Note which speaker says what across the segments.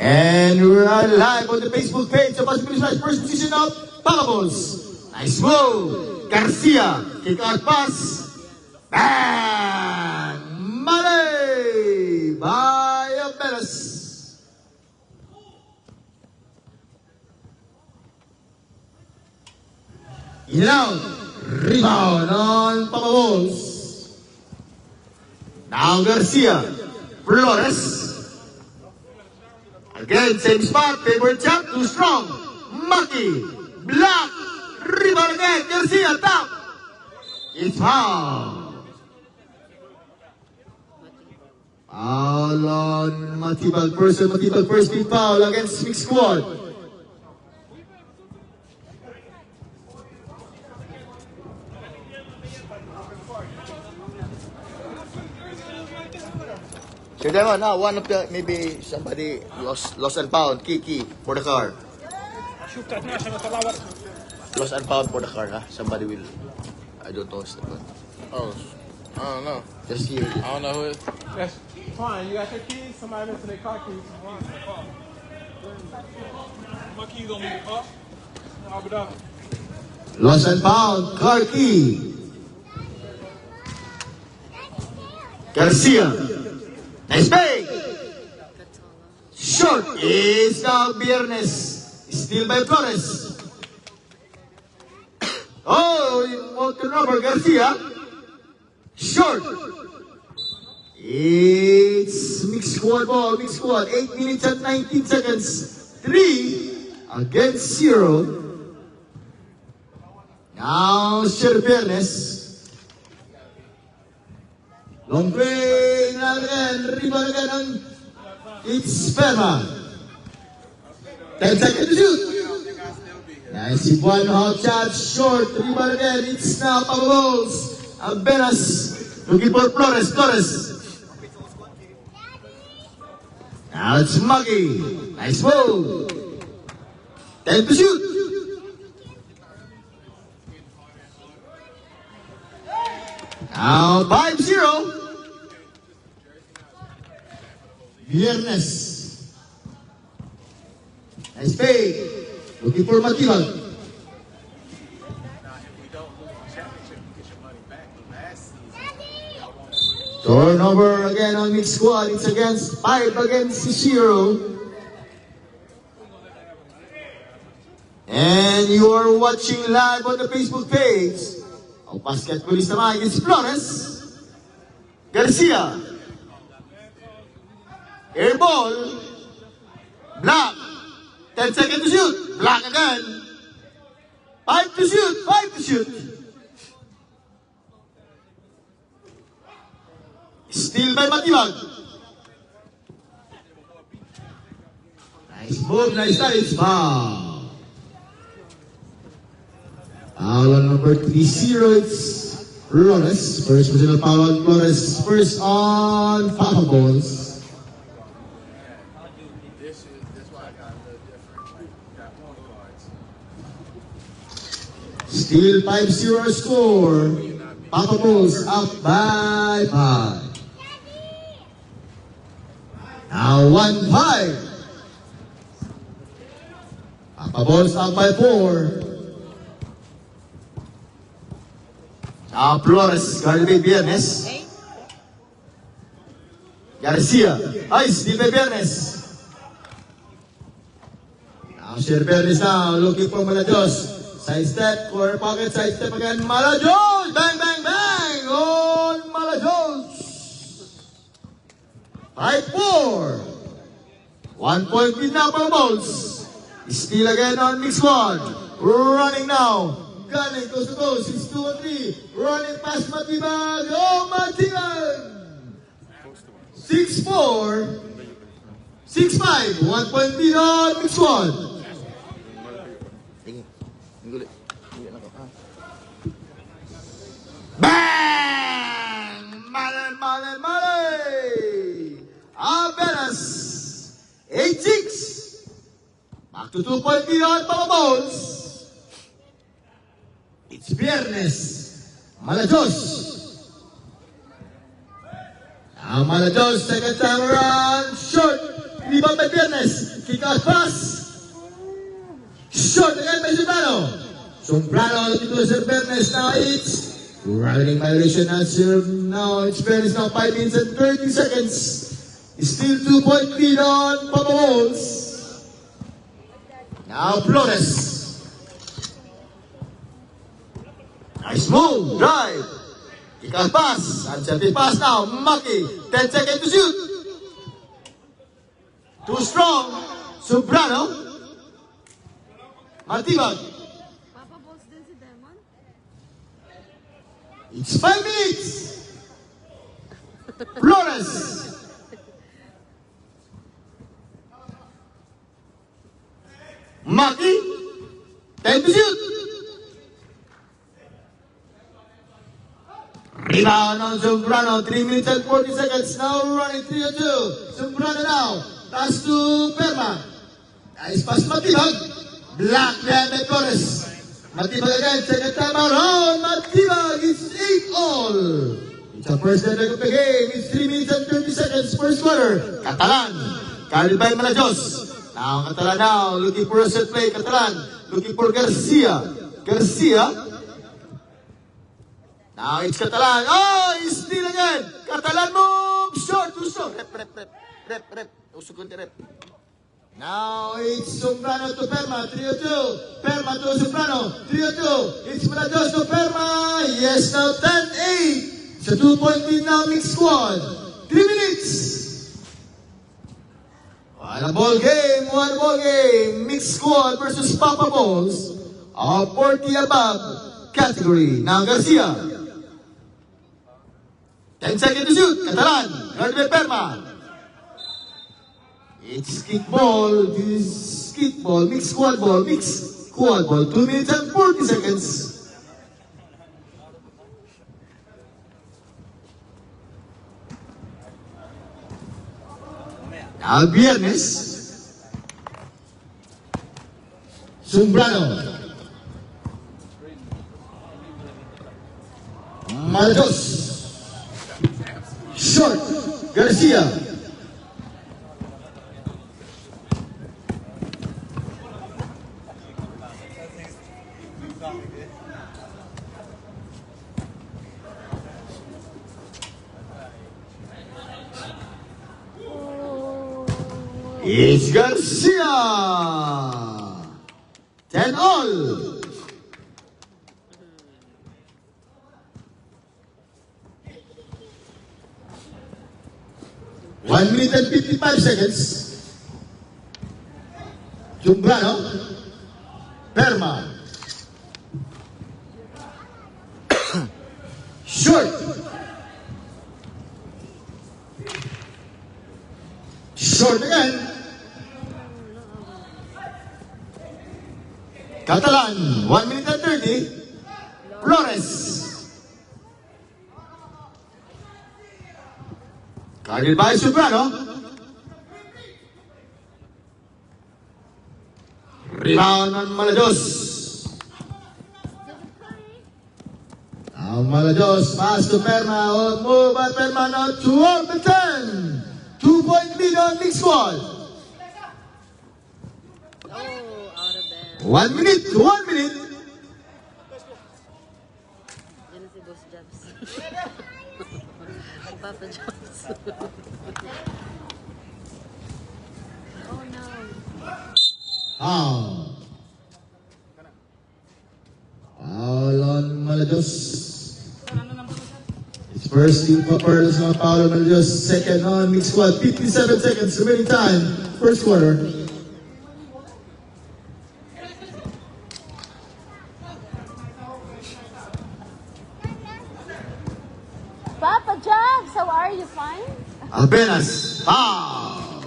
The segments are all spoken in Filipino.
Speaker 1: And we're live on the Facebook page of Basketball Slash first position of Palabols. Nice move. Garcia. Kick out pass. Bang! Mali by Abeles. In and out. Rebound on Palabols. Now Garcia. Flores. Again, same spot, favorite shot, too strong. Maki, block, rebound again, Garcia, top. It's foul. Foul on Matibag first team foul against Mixed Squad.
Speaker 2: So Devon, now one of the maybe somebody lost and found Kiki for the car. Lost and found for the car, huh? Somebody will. I don't know what's the one.
Speaker 3: Oh, I don't know.
Speaker 2: Just here.
Speaker 3: I don't know who it is.
Speaker 4: That's fine. You got your keys? Somebody missing their car keys. My keys on me. Up. I'll be done.
Speaker 1: Lost and found, Clarkey. Garcia. Nice bang! Short is now Biernes. Still by Flores. Oh, turnover, Garcia. Short. It's Mixed Squad ball, Mixed Squad. 8 minutes and 19 seconds. 3 against 0. Now, Sir Biernes. Long play, rebound again on it's Ferma. 10 seconds to shoot. Nice one hot shot, short, rebound again, it's now Palabols. Abeles looking for Flores. Now it's Muggy. Nice move. 10 to shoot. Now 5-0. Biernes. Nice fade. Looking for Matibag. Turnover again on Mixed Squad. It's against 5 against 0. And you are watching live on the Facebook page. Ang basketballista naman against Flores. Garcia. Air ball. Block. 10 seconds to shoot. Block again. 5 to shoot. Steal by Matibag. Nice move, nice touch. Foul. Foul on number 3-0. It's Flores. First personal foul on Flores. First on Palabols. Still 5-0 score. Palabols up by 5. Now 1-5. Palabols up by 4. Now Flores, Garcia Biernes. Garcia. Nice, di by Biernes. Now Sir Biernes now looking for Malajos. Side step, corner pocket, side step again, Malajos! Bang, bang, bang! On Malajos! 5-4. 1 point lead now for Palabols. Steal again on Mixed Squad. Running now. Gunning coast to coast. It's 2-3. Running past Matibag. Oh, Matibag! 6-4. 6-5. 1 point lead on Mixed Squad. Bang! Mali! Abeles! 8-6. Back to 2 point lead on Palabols. It's Biernes. Malajos. Now Malajos, second time around, short. rebound by Viernes, kick out pass. Short again by Sombrano. Sombrano looking to Sir Viernes, now it's running violation answer. Now it's Viernes, now 5 minutes and 30 seconds. Still 2-point lead on Papa Wolves. Now Flores. Nice move, drive. Kick out pass, uncertain pass now, Maki, 10 seconds to shoot. Too strong, Sobrano. Matibag.
Speaker 5: Papa Balls din si Demon?
Speaker 1: It's 5 minutes. Flores. Maki, 10 to shoot. Rebound on Sombrano, 3 minutes and 40 seconds. Now running 3-2. Sombrano now. Pass to Perma. Nice pass to Matibag. Black man by Flores. Matibag again. Second time around. Matibag. It's 8-all. It's a first leg of the game. It's 3 minutes and 30 seconds. First quarter. Catalan. Carried by Malajos. Now Catalan now. Looking for a set play. Catalan. Looking for Garcia. Garcia. Now it's Catalan. Oh, he's steal again. Catalan move. Short, too short.
Speaker 2: Rep. Usog konti, rep.
Speaker 1: Now it's Sombrano to Perma. 3-2. Perma to Sombrano. 3-2. It's Malajos to Perma. Yes, now 10-8. It's a 2-point lead now, mixed squad. 3 minutes. One ball game. Mixed squad versus Papa Balls. 40 above category. Now Garcia. 10 seconds to shoot. Catalan. Guard by Perma. It's kickball. This is kickball. Mixed squad ball. 2 minutes and 40 seconds. Now Viernes. Sombrano. Malajos. Short. Garcia. It's Garcia. 10-all. One minute and 55 seconds. Sombrano. Perma. Short. Short again. Catalan. 1 minute and 30. Flores. Guarded by Sombrano. Rebound on Malajos. Now Malajos pass to Perma. Oh, move by Perma now 12-10. 2-point lead on mixed squad.
Speaker 5: Oh, out of bed.
Speaker 1: 1 minute.
Speaker 5: Yan na si Boss Jobs. Si Papa Jobs. Oh no.
Speaker 1: Foul on Malajos. It's first team for Pearls on Paolo Malajos. Second on mixed squad. 57 seconds remaining time. First quarter.
Speaker 5: Papa Jobs, how are you? Fine?
Speaker 1: Albenas. Foul.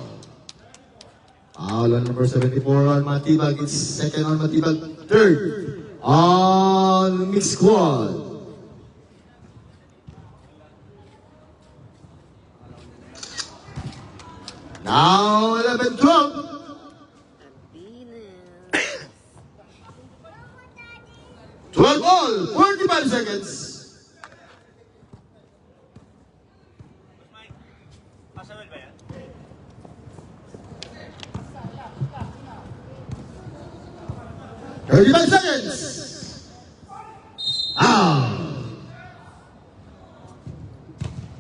Speaker 1: Foul on number 74 on Matibag. It's second on Matibag. Third on mixed squad. Now 11-12.
Speaker 5: Venus.
Speaker 1: 12 all. 45 seconds. 35 seconds.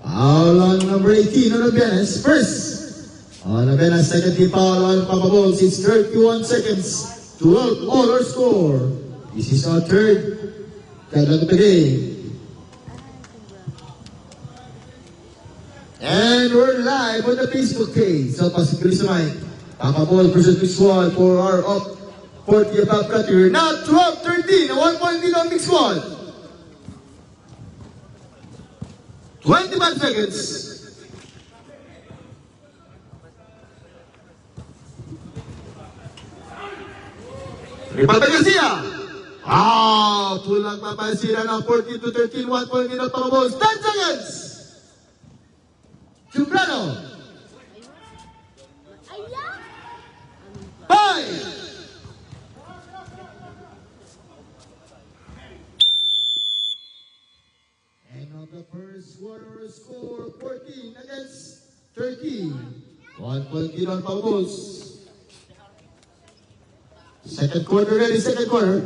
Speaker 1: Foul on number 18 on Abenas. First, on Abenas, second team foul on Papa Balls. It's 31 seconds to all our score. This is our third kailan of the game. And we're live on the Facebook page. So, pasok sa mic. Papa Balls versus Mix One for our up 40 above category. Now, 12-13. A 1 point lead on Mix One. 25 seconds. Ripalta Garcia. Pulang papasira ng 14-13. 1 point lead on Papa Balls. 10 seconds. Jumbrano.
Speaker 5: Ayan!
Speaker 1: 5. End of the first quarter score 14 against 13. 1 point lead on Papa Balls. Second quarter ready, second quarter.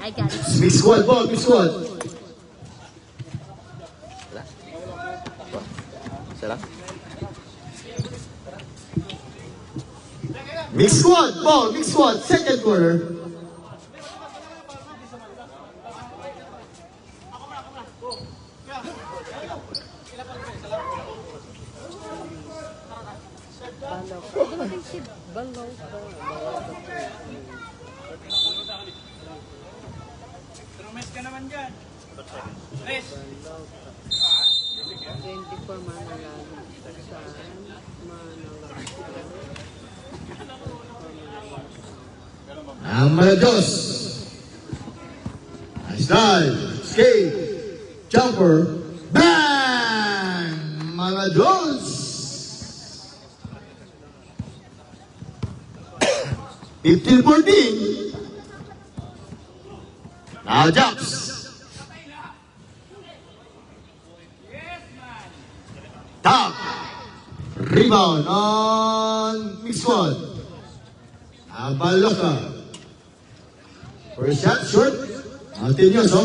Speaker 5: I got it.
Speaker 1: Mix squad ball, mix squad.
Speaker 2: Sarap.
Speaker 1: Mix squad ball, mix squad, second quarter.
Speaker 4: Trumes ka naman dyan. Tres.
Speaker 6: 24 manalalo. Saan?
Speaker 1: Ang Malados. Nice dive, skate, jumper, bang! Malados. 15-14. Now jumps. Top. Rebound on Mix One. Abaloka. First shot, short. Martinioso.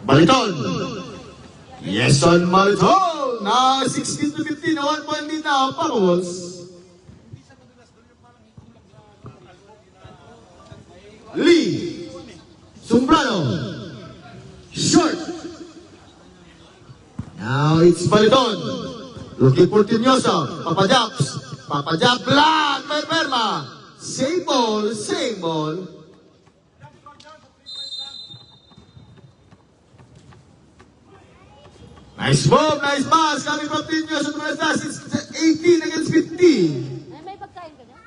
Speaker 1: Baliton. Yes on Baliton. Now 16-15. 1 point lead now. Papa Balls. Lee. Sumbrano. Short. Now it's Baliton. Looking for Tinyoso. Papa Japs. Papa Jap lang. May perma. Same ball, same ball. Nice move, nice pass. Coming from Tinyoso to Menestas. It's 18 against 15.
Speaker 5: Ay, may pagkain ka na?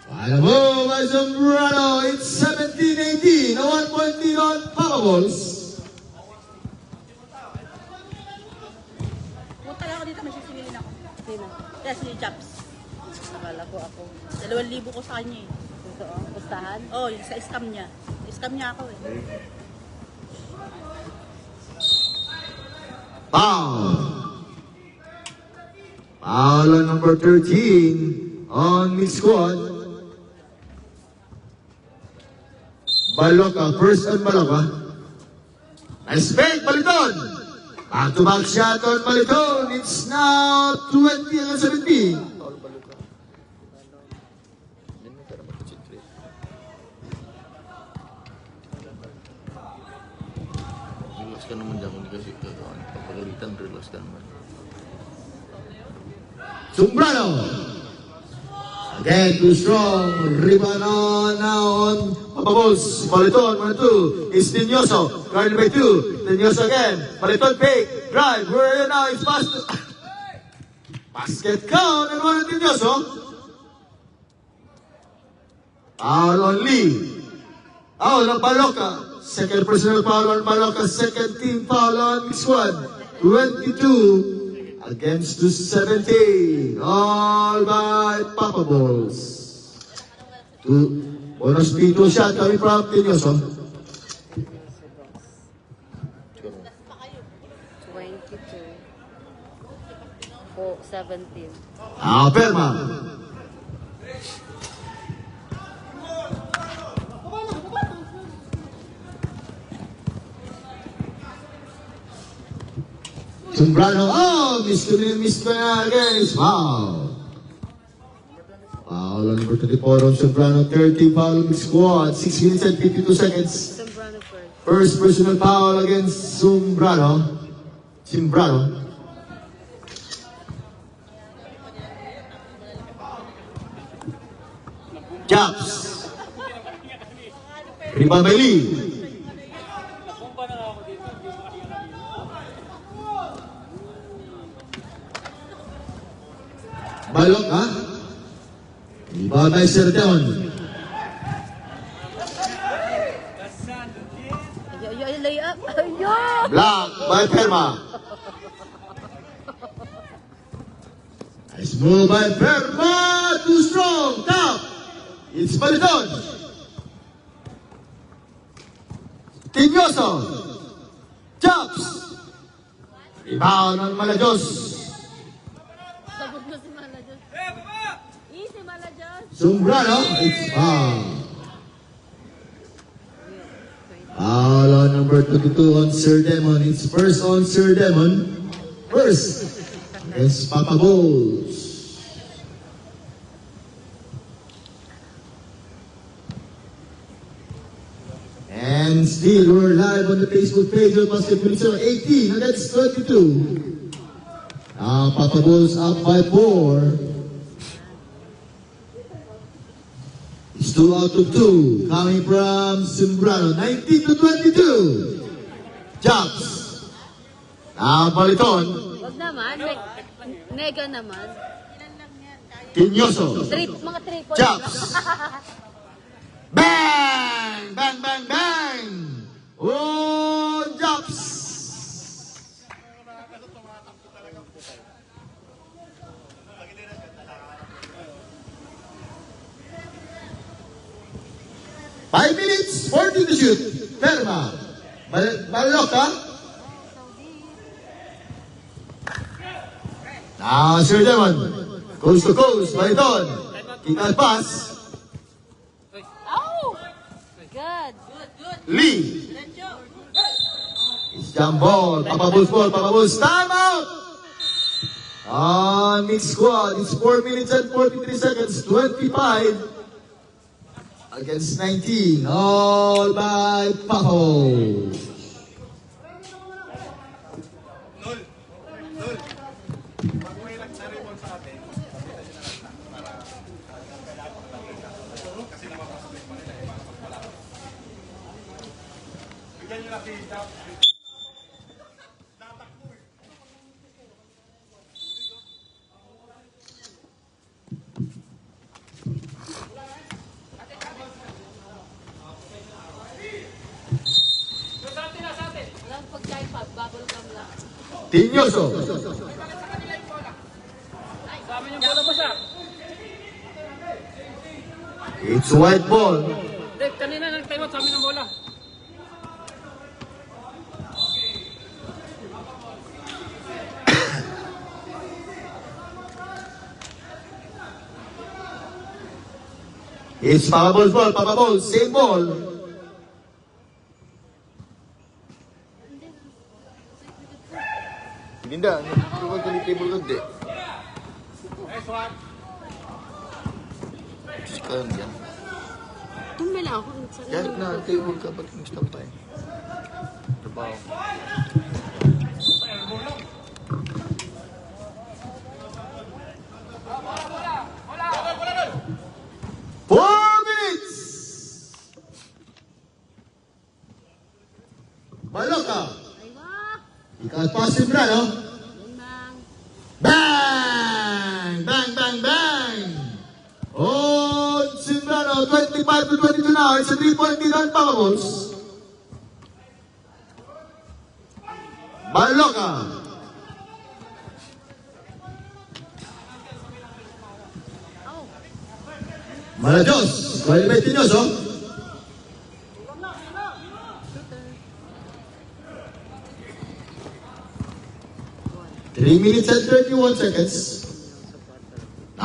Speaker 1: Final move by Zambrano. It's 17-18. A 1 point lead on Papa Balls.
Speaker 7: Punta lang ako dito, may sisingilin ako.
Speaker 6: Sino?
Speaker 7: Kaya si Chaps.
Speaker 6: Akala ko ako.
Speaker 7: 2,000 ko sa kanya eh.
Speaker 6: Totoo? Pustahan?
Speaker 7: Oo, yung sa scam niya. Scam niya ako eh.
Speaker 1: Foul. Foul on number 13 on Mix Squad. Baloka, first on Baloka. Nice fake, Baliton. Back-to-back shot on Baliton. It's now 20 against 17.
Speaker 2: Paul Baluka. Yan mo para mag-concentrate. Relax ka naman dyan kung di kasi kagawan. Papagalitan, relax ka naman.
Speaker 1: Sumbrano. Again, too strong. Rebound now on Papa Balls. Baliton, 1-2. It's Tinyoso. Guarded by 2. Tinyoso again. Baliton fake. Drive. Where now? It's pass to... Basket count. And one Tinyoso. Foul on Lee. Foul on Baloka. Second personal foul on Baloka. Second team foul on Mix One. 22 against the 17. All by Papa Balls. Bonus P2 shot coming from Tinyoso.
Speaker 6: 20 17.
Speaker 1: Perma. Sombrano, miss ko na again, is foul. Foul on number 24 on Sombrano, 30 foul on squad, 6 minutes and 52 seconds.
Speaker 6: Sembrano first.
Speaker 1: First personal foul against Sombrano. Japs. Rebound by Lee. Balok, ha? Rebound by Sir Demon.
Speaker 6: Ay, lay up. Ayun!
Speaker 1: Block by Perma. Nice move by Perma. Too strong. Top. It's Baliton. Tinyoso. Chops. Rebound on Malajos.
Speaker 6: Sabog na si Malajos. Easy, Malajos.
Speaker 1: Sombrano. It's foul. Foul on number 22 on Sir Demon. It's first on Sir Demon. First. Against Papa Bulls. And still, we're live on the Facebook page of Basketball 18 against 22. Papa Bulls up by 4. It's 2 out of 2. Coming from Sembrano, 19 to 22. Jumps. Baliton.
Speaker 6: Wag naman. Nega naman.
Speaker 1: Tinyoso.
Speaker 6: Mga triple.
Speaker 1: Jumps. Bang! Bang, bang, bang! Oh, jumps! Five minutes, 40 to shoot. Perma. Balok, ha? Now, Sir Demon. Coast to coast. Baliton. Kick out pass.
Speaker 6: Oh! Good.
Speaker 1: Lee. It's jump ball. Papa Bulls. Time out! Mixed squad. It's 4 minutes and 43 seconds. 25 against 19. All by Paco.
Speaker 6: Walang pag-type-up. Bubble gum lang.
Speaker 1: Tinyoso. It's white ball.
Speaker 4: Dave, kanina nag-time out sa amin ng bola.
Speaker 1: It's Papa Bulls, same ball.
Speaker 2: Hindi, nagtuwag ko ni table ko, di. Sekarang yan.
Speaker 6: Tumbi lang ako.
Speaker 2: Yan na, table ka, ba't yung stampay? Trabaho.
Speaker 1: Four minutes. Baloka. Ikaw at Pasimra, no? Bang! Bang, bang, bang! Oh, Simbrano, 25 to 22 now. It's a 3-point lead on Papa Bulls. Baloka. Malajos. Kuali may Tinyoso. Three minutes and 31 seconds.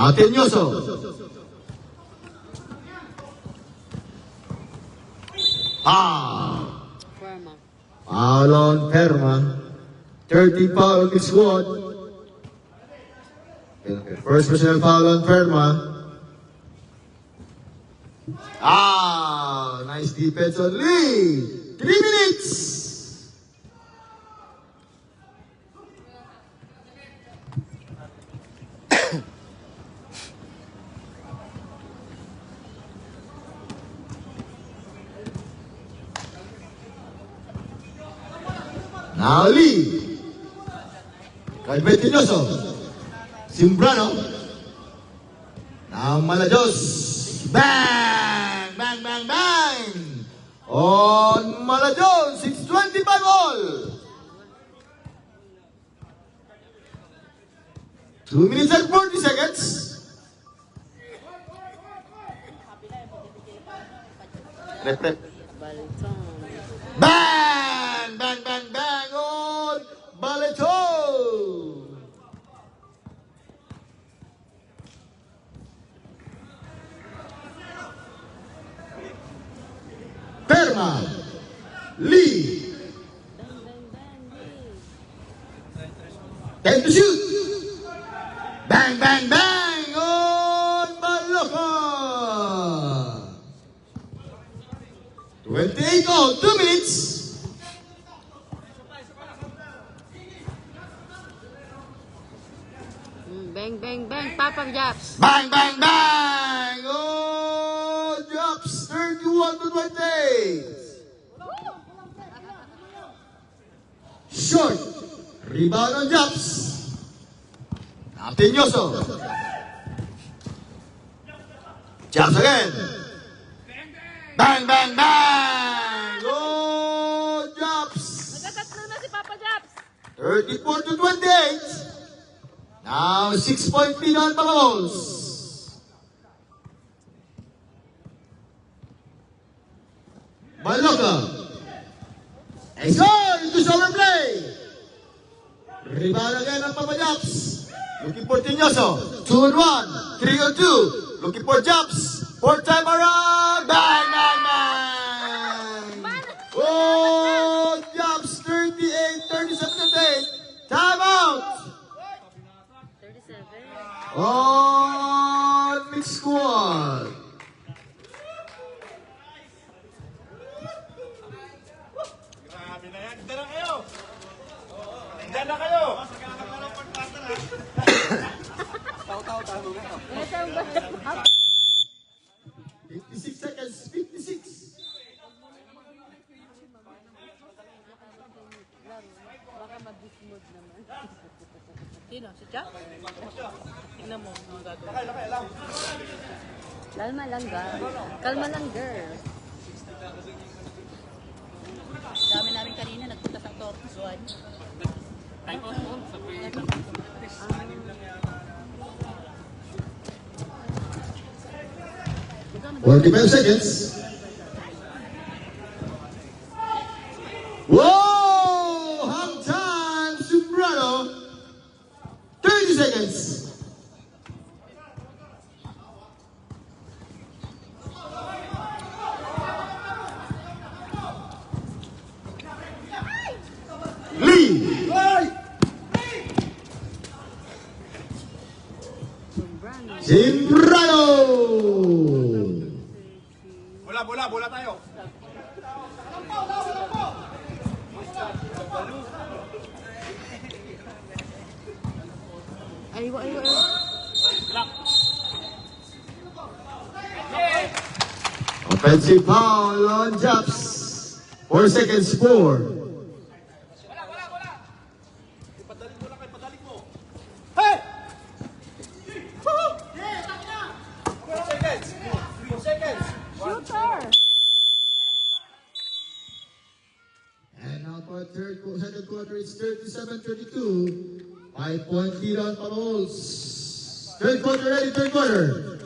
Speaker 1: Atenyoso.
Speaker 6: Firma.
Speaker 1: Foul on Perma. 30 foul on the squad. First personal foul on Perma. Nice defense on Lee. 3 minutes. Now Lee. Calvetinoso. Simbrano. Now Malajos. Bang! Bang, bang, bang! On Malajos, it's 25 all. 2 minutes and 40 seconds.
Speaker 2: Rep.
Speaker 6: Balitong.
Speaker 1: Bang! Bang, bang, bang on Baleto! Perma. Lee. 10 to shoot. Bang, bang, bang on Baloka. 28 all, 2 minutes.
Speaker 6: Bang, bang, bang. Papa Japs.
Speaker 1: Bang, bang, bang! Oh, drops 31 to 28. Short. Rebound on drops. Atenyoso. Drops again. Bang, bang, bang! Oh, drops.
Speaker 6: Nagatatlo na si Papa Japs.
Speaker 1: 34 to 28. Now, 6-point lead on Bangos. Baloka. And goal to shower play. Rebound again ng Papa Japs. Looking for Tinyoso. 2 on 1. 3 on 2. Looking for Japs. 4-time around. Bang, bang, bang. Oh, Japs 38, 37 and 8. Time out.
Speaker 6: 37.
Speaker 1: On mixed squad.
Speaker 4: Grabe na yan. Diyan na kayo. Diyan na kayo.
Speaker 6: Nasaan ba?
Speaker 1: 56 seconds, 56.
Speaker 6: Baka mag-dismood naman.
Speaker 7: Sino? Si Jack? Tingnan mo ang gagawin.
Speaker 6: Kalma lang, girl. Kalma lang, girl.
Speaker 7: Dami namin kanina, nagpunta sa Tortuan.
Speaker 1: 45 seconds. Whoa! Hang time, Sombrano. 30 seconds. Lee. Simbrano.
Speaker 4: Bola tayo.
Speaker 6: Aywa.
Speaker 1: Offensive foul on Japs. 4 seconds, 4.
Speaker 5: Shooter.
Speaker 1: And now for second quarter, it's 37-32. 5-point lead on Palos. Third quarter ready, third quarter.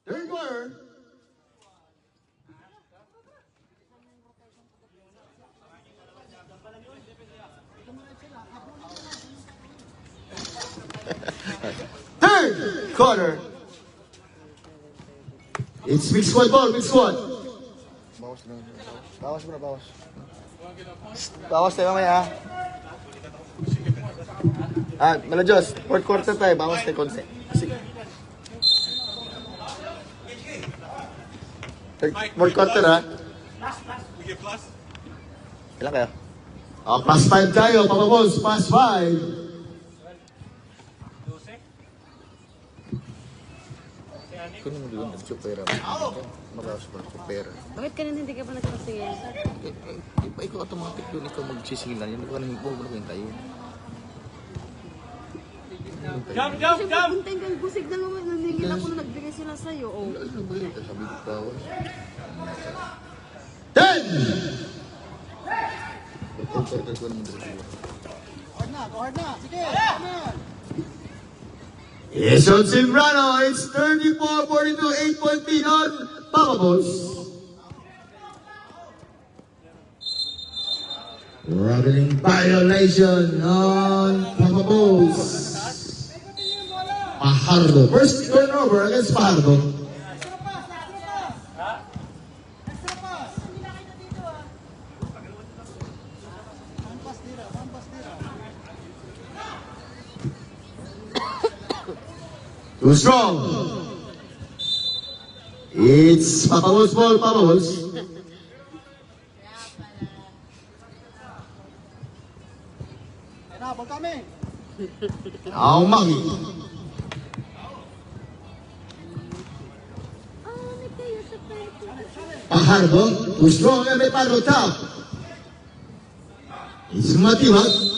Speaker 1: Third quarter. quarter. It's mixed squad ball, mixed squad.
Speaker 2: Bawas na. Bawas mo na, bawas. Bawas tayo mamaya, ha? Malajos, fourth quarter tayo, bawas tayo konse. Sige. Fourth quarter, ha? Ilan kayo?
Speaker 1: Plus 5 tayo, Papa Balls, plus 5.
Speaker 2: Kung naman doon, nag-supera. Mag-supera ko pera.
Speaker 6: Bakit kanina hindi ka pa nagkakasingin?
Speaker 2: Ikaw automatic doon, ikaw magsisingilan yan. Huwag mo na hintayin.
Speaker 4: Jump, jump,
Speaker 6: Kasi
Speaker 4: jump!
Speaker 6: pupuntahin kang busig na naman. Naningil ako na nagbigay sila sa'yo. Oh.
Speaker 2: Ano ba yun? Sabi ko bawas.
Speaker 1: 10!
Speaker 2: Quarter ko naman doon.
Speaker 1: Jason Simbrano, it's 34-42, 8-point lead on Papa Balls. Struggling violation on Papa Balls. Pajardo, first turnover against Pajardo. Too strong. It's Papa Balls ball, Papa Balls. Now Maki. Pajardo, too strong and may Pajardo top. It's Matibag.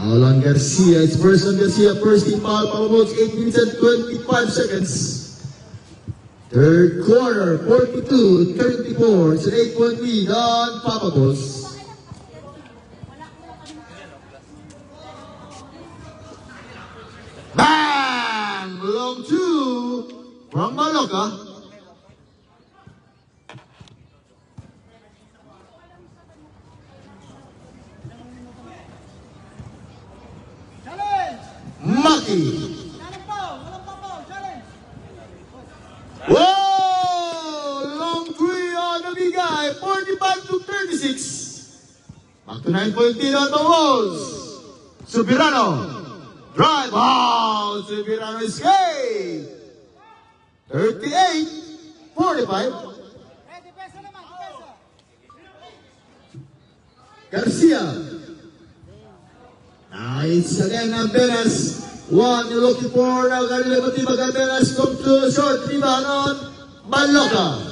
Speaker 1: Foul on Garcia. It's first on Garcia. First team foul. Papa Balls, 8 minutes and 25 seconds. Third quarter, 42-34. It's an 8-point lead on Papa Balls. Bang! Long two from Maloka. Maki. Whoa! Long three on the big guy. 45-36. Back to 9-point lead on the walls. Subirano. Drive. Oh, Subirano escape. 38-45. Garcia. Nice again, Benas. One you're looking for now. Garcia Matibag, Benas come to short. Rebound on Maloka.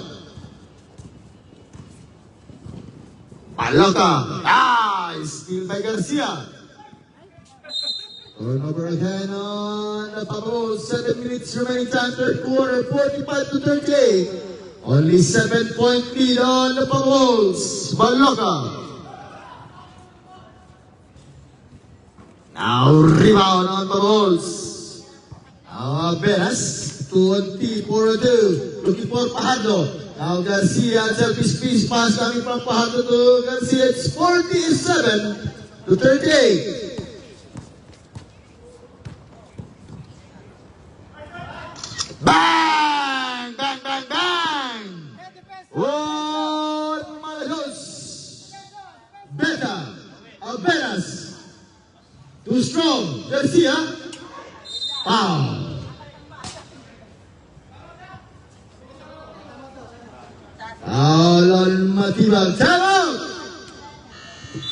Speaker 1: Nice steal by Garcia. Turnover again on the Papa Balls. 7 minutes remaining time. Third quarter, 45-38. Only 7-point lead on the Papa Balls. Maloka. Now rebound on the balls. Now Benas, 2-4-2. Looking for Pajardo. Now Garcia, selfish pass coming from Pajardo to Garcia. It's 47-38. Bang! Bang, bang, bang! One Malajos. Beta. Benas. Too strong. Garcia. Foul. Foul on Matibag. Time out.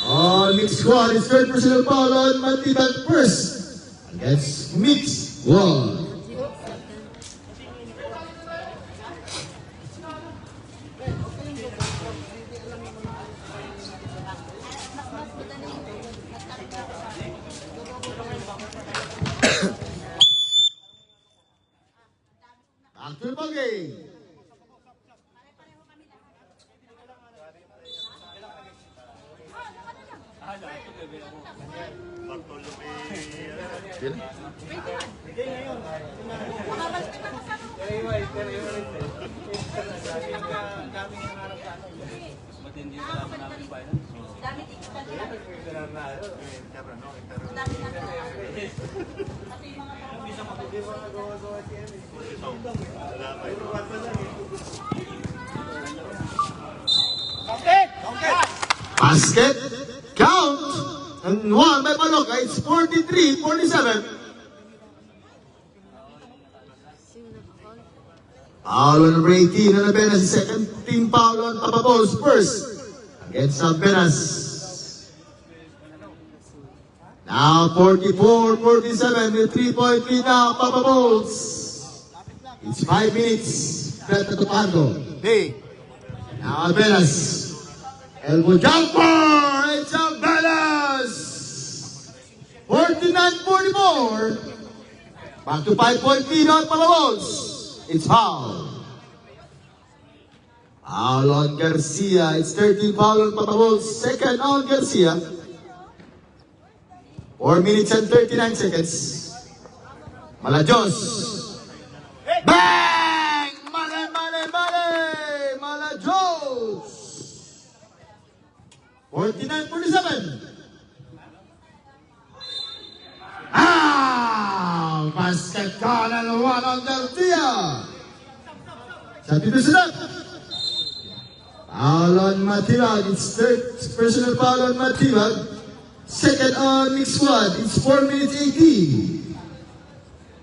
Speaker 1: On mixed squad, it's third personal foul on Matibag first. Against mixed squad. Back to the ball game. Basket, count, and one by Paloca. It's 43-47. Foul on number 18 on Abenas, second team foul on Papa Balls first against Abenas. Now 44-47 with 3-point lead now, Papa Balls. It's 5 minutes, Beto Topardo.
Speaker 2: Hey,
Speaker 1: Now Abenas. Elbow jumper! It's Abenas! 49-44. Back to 5-point lead on Papa Balls. It's foul. Foul on Garcia. It's 13 foul on Papa Balls. Second on Garcia. 4 minutes and 39 seconds. Malajos. Bang! Male, male, male! Malajos! 49-47. Basket call and one on Garcia. Sa dito sila. Foul on Matibag. It's third personal foul on Matibag. Second on mixed squad. It's 4 minutes 18.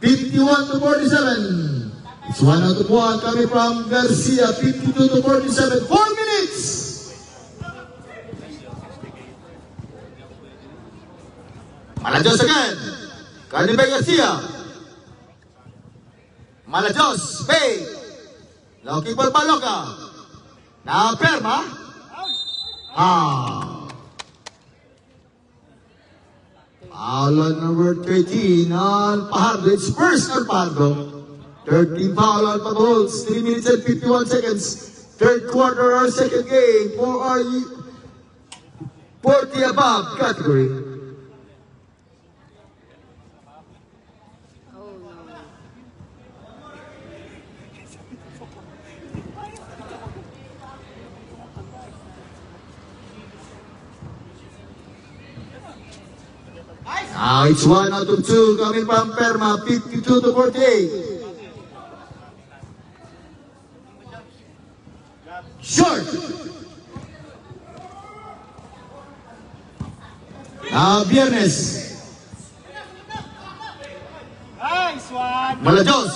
Speaker 1: 51-47. It's 1 out of 1 coming from Garcia. 52-47. 4 minutes. Malajos again. Cardibe Garcia. Malajos. Pay. Low kick ball Paloca. Now Perma. Foul on number 13 on Pajardo. It's first on Pajardo. 13 foul on Pajardo. 3 minutes and 51 seconds. Third quarter or second game for our 40 above category.
Speaker 6: Oh no.
Speaker 1: Now it's 1 out of 2 coming from Perma. 52-48. Short. Now Viernes.
Speaker 4: Nice one!
Speaker 1: Malajos.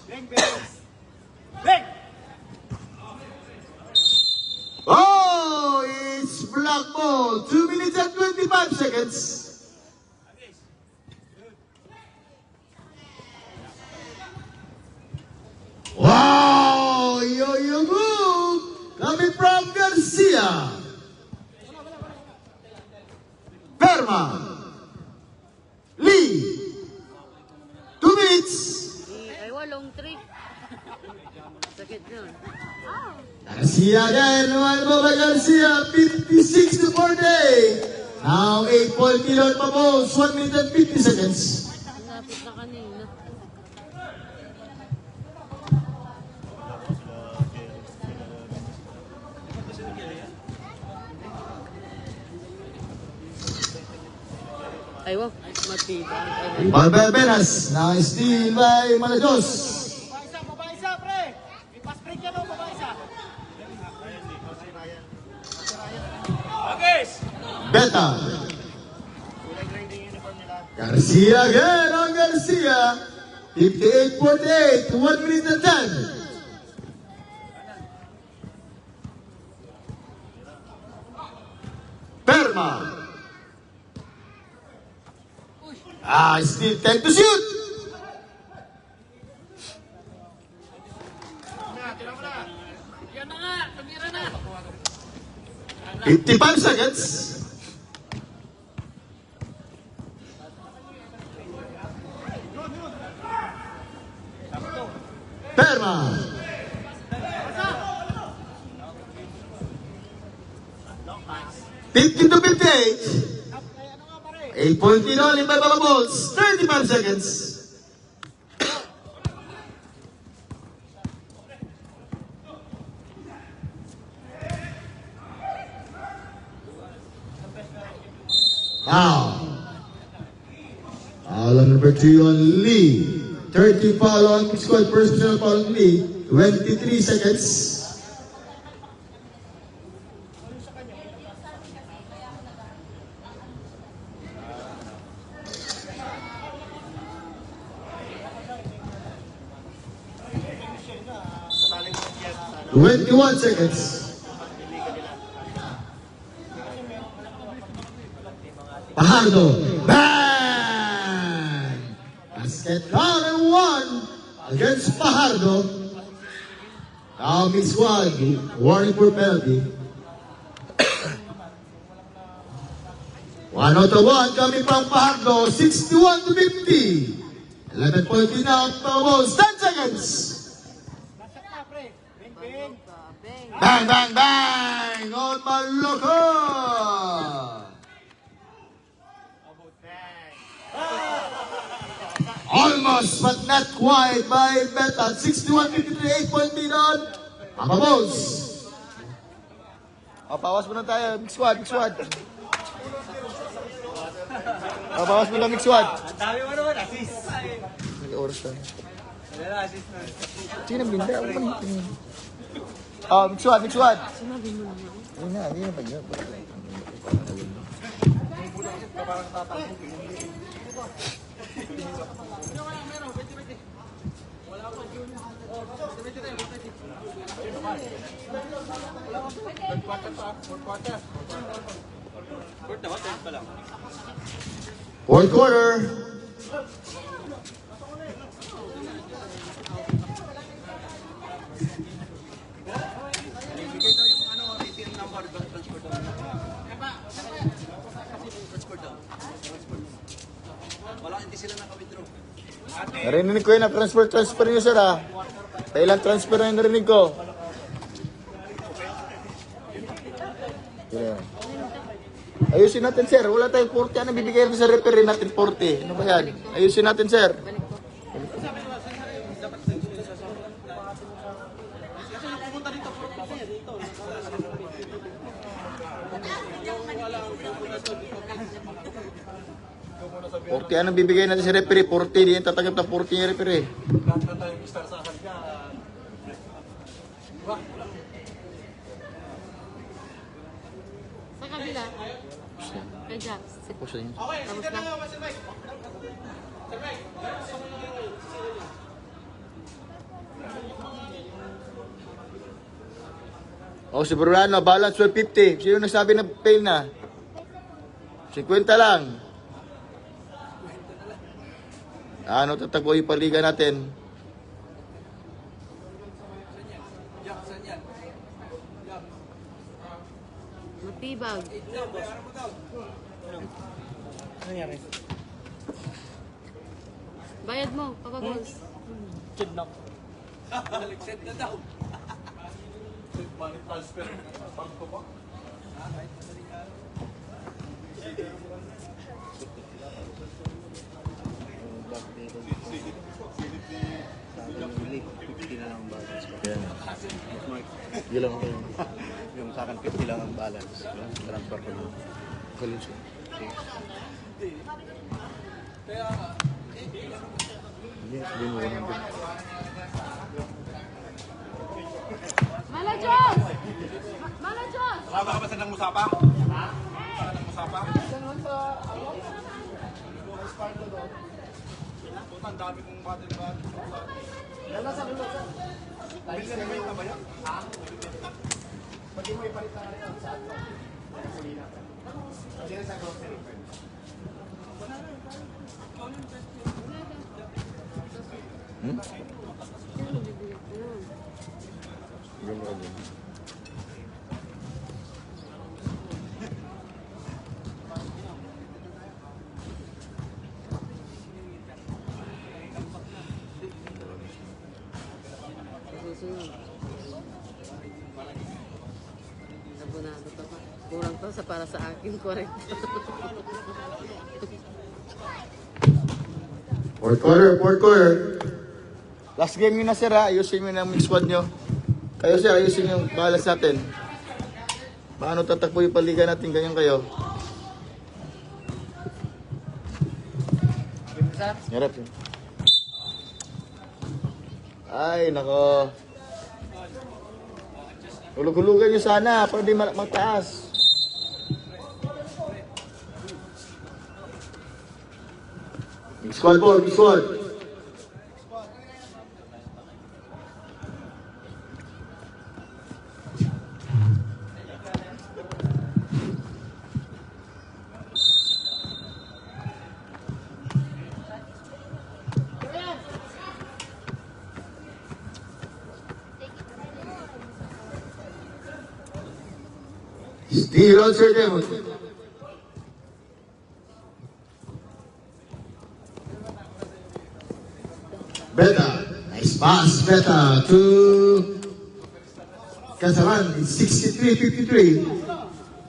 Speaker 4: Big, big! Big!
Speaker 1: Oh, it's black ball. 2 minutes and 25 seconds. Wow, yo move coming from Garcia. Perma. Lee. 2 minutes.
Speaker 6: Ay, walong trick. Sakit nun.
Speaker 1: Garcia again, one more by Garcia, 56-48. Now 8-point lead on Pabos, 1 minute and 50 seconds.
Speaker 6: Lapit na kanina. Ay, wow. Matibang. Ay,
Speaker 1: Balbenas, now steal by Malajos.
Speaker 4: Baba isa, pre! Ipas break yan o, baba isa. Agis!
Speaker 1: Beta. Garcia again on Garcia. 58-48, 1 minute and 10. Perma. Still 10 to shoot.
Speaker 7: Yan na nga, tumira na.
Speaker 1: 55 seconds. Perma. Fifty to 58. 8-point lead only by Papa Balls. 35 seconds. Foul. Foul on number 3 on Lee. 30 foul on mixed squad. Personal foul on Lee. 23 seconds.
Speaker 4: Sasaling mo yes.
Speaker 1: 21 seconds. Fajardo. Bang! Basket count and 1 against Fajardo. Now mixed squad. Warning for penalty. 1 out of 1 coming from Fajardo. 61 to 50. 11 point lead now. Almost 10 seconds. Bang, bang, bang! On Maloko! Almost, but not quite by Betan. 61-53, 8 point lead on Amabos.
Speaker 2: O, pawas muna tayo. Mix squad, mix squad. O, pawas muna mix squad.
Speaker 4: Ang dami mo naman, assist.
Speaker 2: Nag-oras tayo.
Speaker 4: Wala na, assist na.
Speaker 2: Sige na, binda. Ako man. O, mix squad, mix squad.
Speaker 6: Sinabi mo naman.
Speaker 2: Hindi na ba yun?
Speaker 1: Fourth quarter.
Speaker 2: Narinig ko yun na transfer nyo, sir, ha? Kailan transfer na yung narinig ko? Yeah. Ayusin natin, sir. Wala tayong 40. Ano bibigay natin sa referee natin? 40. Ano ba yan? Ayusin natin, sir. Porti ano bibigay natin sa referee? 40. Di yan tatanggap ng 40 yung referee.
Speaker 6: Sa kabila. Kay Jax.
Speaker 2: Tapos na yun.
Speaker 6: Tapos na.
Speaker 2: O, si Bruno, balance 1250. Sino nagsabi na fail na? 50 lang. Ano tatagpo yung paliga natin?
Speaker 6: Matibag. Bayad mo, Papa Boss.
Speaker 4: Kidnap.
Speaker 2: Yun lang ako.
Speaker 8: Yung sa akin, 50 lang ang balance. Transfer ko lang.
Speaker 2: Kalun siya. Hindi, sabihin mo 100.
Speaker 5: Mala Diyos! Mala Diyos!
Speaker 4: Wala ka ba sa nang musapa? Sa nang musapa? Puta, ang dami kong battle. Billion na ba yan?
Speaker 6: Susunod. Abonado to pa. Kurang to sa para sa akin, correct.
Speaker 1: Fourth quarter.
Speaker 2: Last game nyo na, sir, ha? Ayusin nyo na yung mix squad nyo. Kayo, sir, ayusin yung balance natin. Paano tatakbo yung paliga natin? Ganyan kayo.
Speaker 6: Sarap.
Speaker 2: Hirap yun. Ay, nako. Hulug-hulugan nyo sana para di magtaas.
Speaker 1: Mix squad po, mix squad. Steal on Sir Demon. Beta. Nice pass, Beta to Casaran. It's 63-53.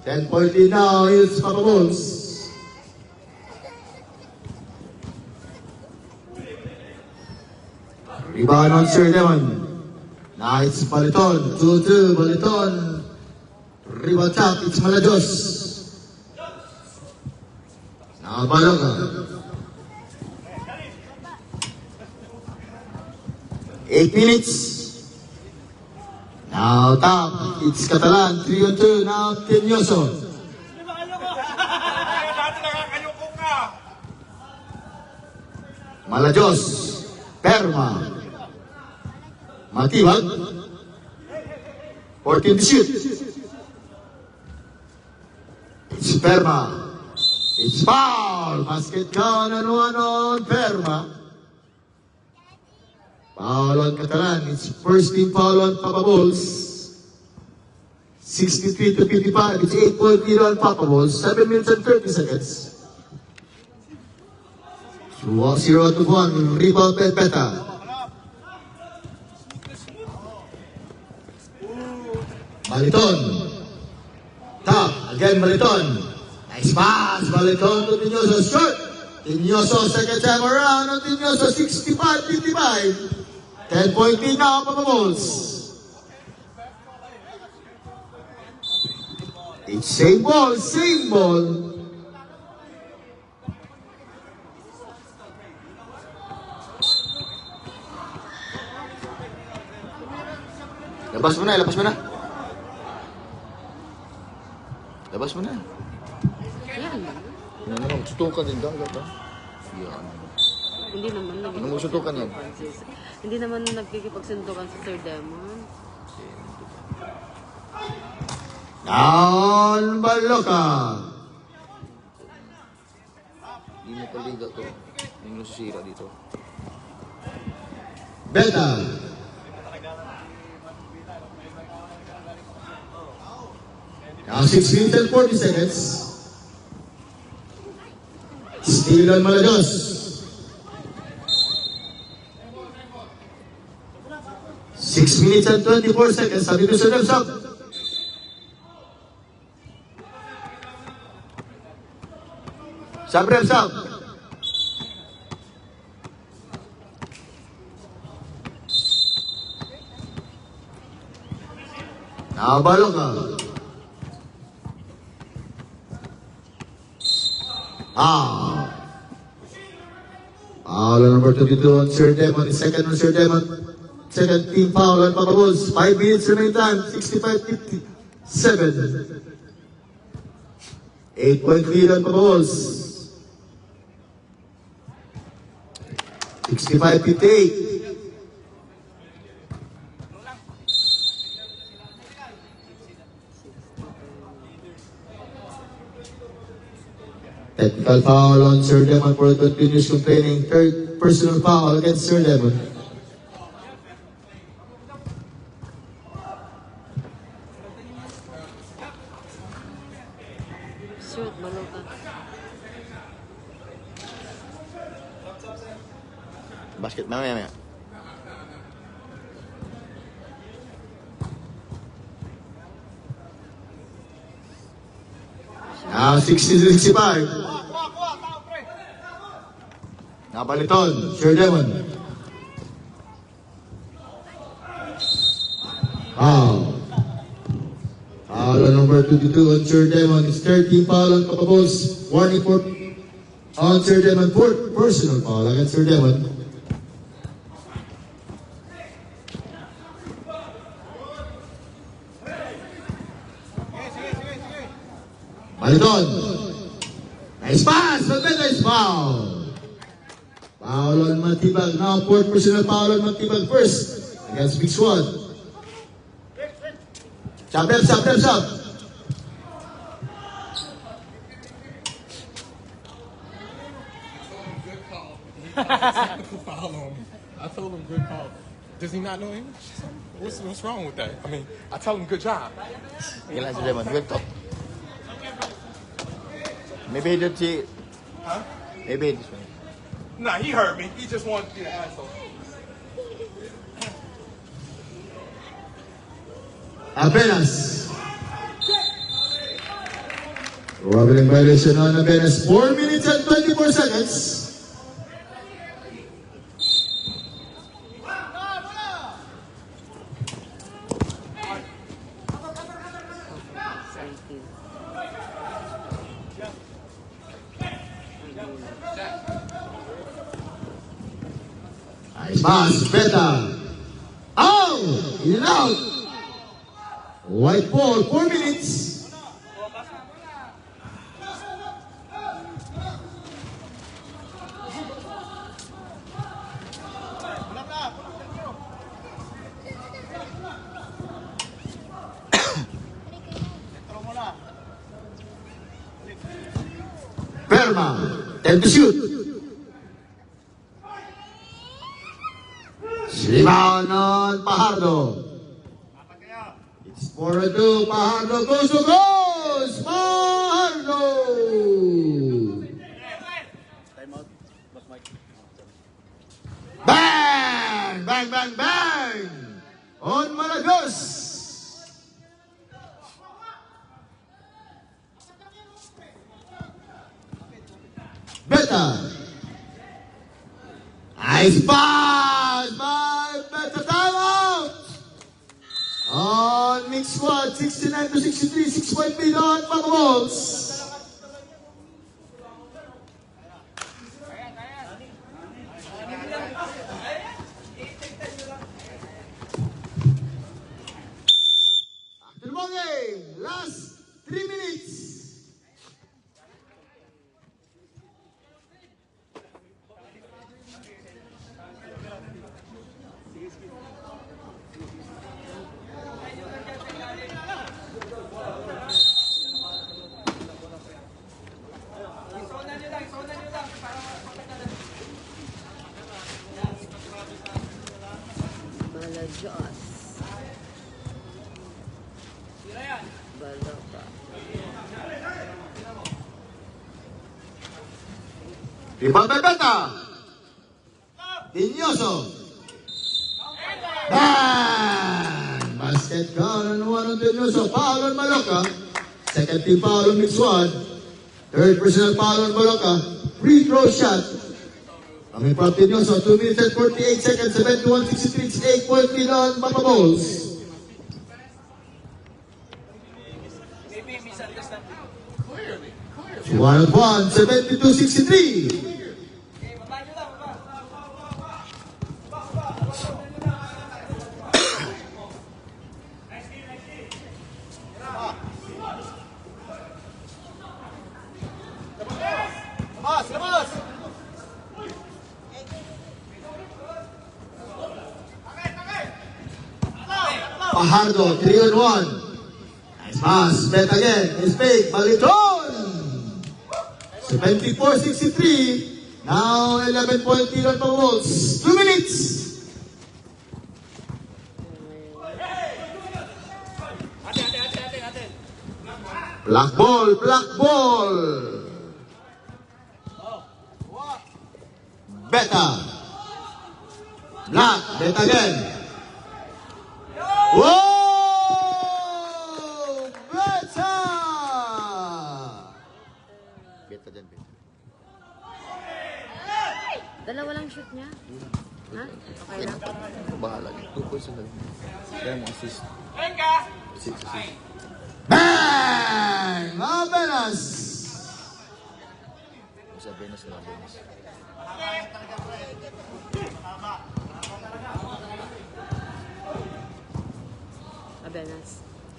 Speaker 1: 10-point lead now. It's Papa Bulls. Rebound on Sir Demon. Nice Baliton. 2-2. Baliton. Rebound tap. It's Malajos. Now Baloga. 8 minutes. Now top. It's Catalan. 3-on-2. Now Tenyoso.
Speaker 4: Dati nakakayuko ka.
Speaker 1: Malajos. Perma. Matibag. 14 to shoot. It's Perma. It's foul. Basket count and one on Perma. Foul on Catalan. It's first team foul on Papa Bulls. 63 to 55. It's 8-point lead on Papa Bulls. 7 minutes and 30 seconds. 0-1. Rebound by Beta. Baliton. Top. Again, Baliton. Nice pass. Baliton to Tinyoso. Short. Tinyoso, second time around on Tinyoso. 65-55. 10-point lead now, Papa Bulls. It's same ball, same ball.
Speaker 2: Labas mo na, labas mo na. Labas mo na.
Speaker 6: Yan.
Speaker 2: Ano naman, sutukan din daw. Yan.
Speaker 6: Hindi naman
Speaker 2: Ano mo sutukan yan?
Speaker 6: Hindi naman nagkikipagsundukan sa Sir Demon.
Speaker 1: Down Baloka.
Speaker 2: Hindi mo paliga to. Hindi mo nasisira dito.
Speaker 1: Beta. Now 6 minutes and 40 seconds. Steal on Malajos. Six minutes and 24 seconds. Sabi ko sa Demsap. Sabrem Sap. Now Baloga. Foul on number 22 on Sir Demon. Second on Sir Demon. Second team foul on Papa Bulls. 5 minutes remaining time. 65-57. 8-point lead on Papa Bulls. 65-58. Technical foul on Sir Demon for continuous complaining. Third personal foul against Sir Demon.
Speaker 6: Shoot, Baloka.
Speaker 2: Basket, mamaya.
Speaker 1: Now 60-65. Now Baliton, Sir Demon. Foul. Foul on number 22 on Sir Demon. It's 13 foul on Papa Bulls. Warning for on Sir Demon. Personal foul against Sir Demon. Baliton. Nice pass, but then nice foul. Foul on Matibag. Now, fourth personal foul on Matibag first against Big Squad. Stop, stop, stop, stop.
Speaker 3: Foul on me. I told him good call. Does he not know English? What's wrong with that? I mean, I told him good job.
Speaker 2: Kailan si Demon? Well talk. Maybe he didn't see it.
Speaker 3: Huh?
Speaker 2: Maybe this one.
Speaker 3: Nah, he heard me. He just wanted to be an asshole.
Speaker 1: Apenas. Robbery violation on Apenas. 4 minutes and 24 seconds. Nice pass, Beta. Oh! In and out. White ball, 4 minutes. Perma, time to shoot. Rebound on Pajardo. It's 4-2. Pajardo goes to goals. Pajardo. Bang! Bang, bang, bang! On Malagos. Beta. Nice pass by Beta. Time out! On mixed squad, 69 to 63, 6-point lead on Papa Balls. After the ball game, last 3 minutes.
Speaker 6: Balajos. Balapa.
Speaker 1: Rebound by Beta. Dinyoso. Bang! Basket count on one on Dinyoso. Foul on Maloka. Second team foul on Mixuan. Third personal foul on Maloka. Free throw shot. Coming from Dinyoso. 2 minutes and 48 seconds. 71-63. 8-point lead on Papa Balls. One on one. 72-63. Pajardo, 3 on 1. Nice pass, bet again. It's fake, Baliton. 74-63. Now 11-point lead on the Wolves. 2 minutes. Black ball, black ball. Beta. Black, bet again. Whoa! Beta!
Speaker 2: Beta dyan, Beta.
Speaker 6: Dalawa lang shoot niya? Ha? Okay lang?
Speaker 2: Bahala. 2 points na lang. Kaya mo assist. 6 assist.
Speaker 1: Bang! Apenas!
Speaker 2: Abenas na Abenas.
Speaker 6: Abenas.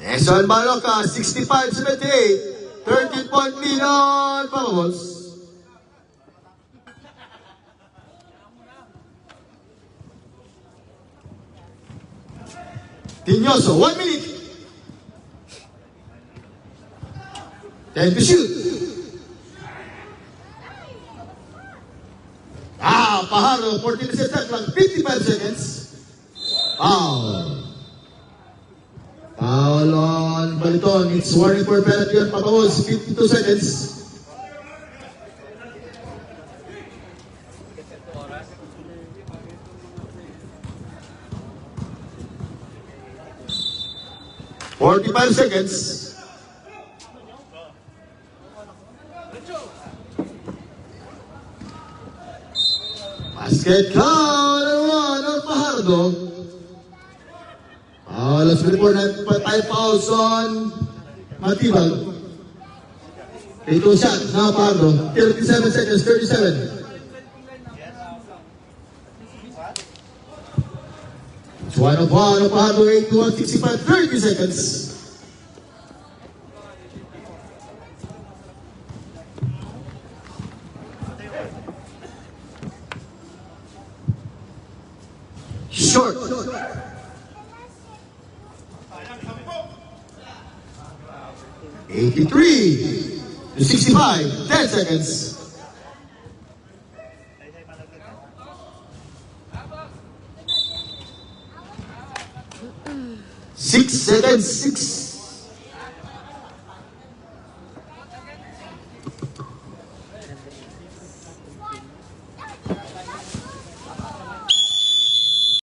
Speaker 1: Eson Baroka, 65-78. 13-point lead on Pavos. Tinyoso, 1 minute. 10 to shoot. Paharo, 14 seconds lang, 55 seconds. Foul. Foul on Baliton. It's warning for penalty on Papawos, 52 seconds. "45 seconds. Basket count and one on Fajardo. Let's report 9.5 fouls on Matibag. 8 shot now Fajardo. 37 seconds, 37. It's 1 of 1 on Fajardo, 81, 65, 30 seconds. Short. 83 to 65, 10 seconds. 6 seconds, 6